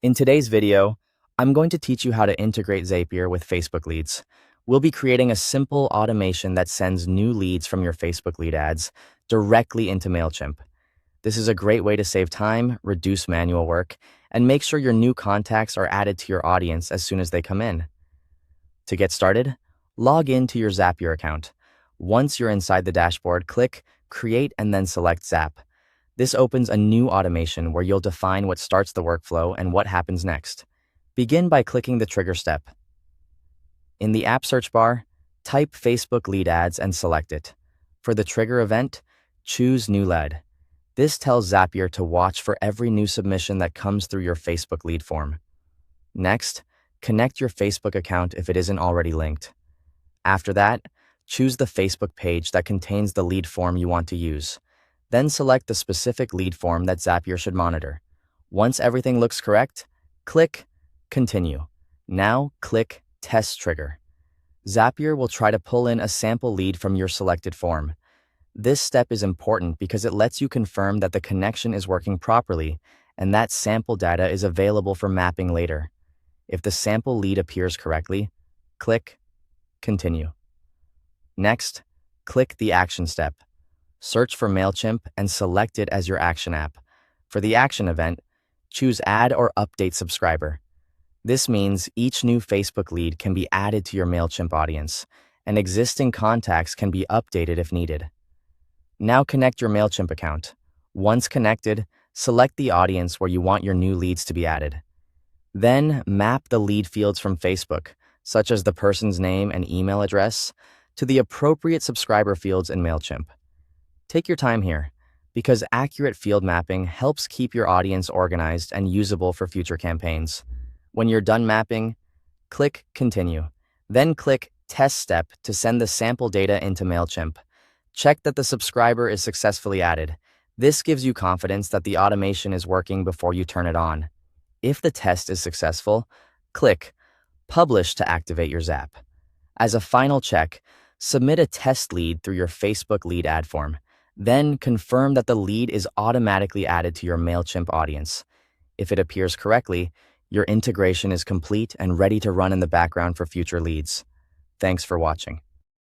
In today's video, I'm going to teach you how to integrate Zapier with Facebook leads. We'll be creating a simple automation that sends new leads from your Facebook lead ads directly into MailChimp. This is a great way to save time, reduce manual work, and make sure your new contacts are added to your audience as soon as they come in. To get started, log in to your Zapier account. Once you're inside the dashboard, click Create and then select Zap. This opens a new automation where you'll define what starts the workflow and what happens next. Begin by clicking the trigger step. In the app search bar, type Facebook lead ads and select it. For the trigger event, choose New Lead. This tells Zapier to watch for every new submission that comes through your Facebook lead form. Next, connect your Facebook account if it isn't already linked. After that, choose the Facebook page that contains the lead form you want to use. Then select the specific lead form that Zapier should monitor. Once everything looks correct, click Continue. Now click Test Trigger. Zapier will try to pull in a sample lead from your selected form. This step is important because it lets you confirm that the connection is working properly and that sample data is available for mapping later. If the sample lead appears correctly, click Continue. Next, click the Action step. Search for MailChimp and select it as your action app. For the action event, choose Add or Update Subscriber. This means each new Facebook lead can be added to your MailChimp audience, and existing contacts can be updated if needed. Now connect your MailChimp account. Once connected, select the audience where you want your new leads to be added. Then map the lead fields from Facebook, such as the person's name and email address, to the appropriate subscriber fields in MailChimp. Take your time here, because accurate field mapping helps keep your audience organized and usable for future campaigns. When you're done mapping, click Continue. Then click Test Step to send the sample data into MailChimp. Check that the subscriber is successfully added. This gives you confidence that the automation is working before you turn it on. If the test is successful, click Publish to activate your Zap. As a final check, submit a test lead through your Facebook lead ad form. Then confirm that the lead is automatically added to your MailChimp audience. If it appears correctly, your integration is complete and ready to run in the background for future leads. Thanks for watching.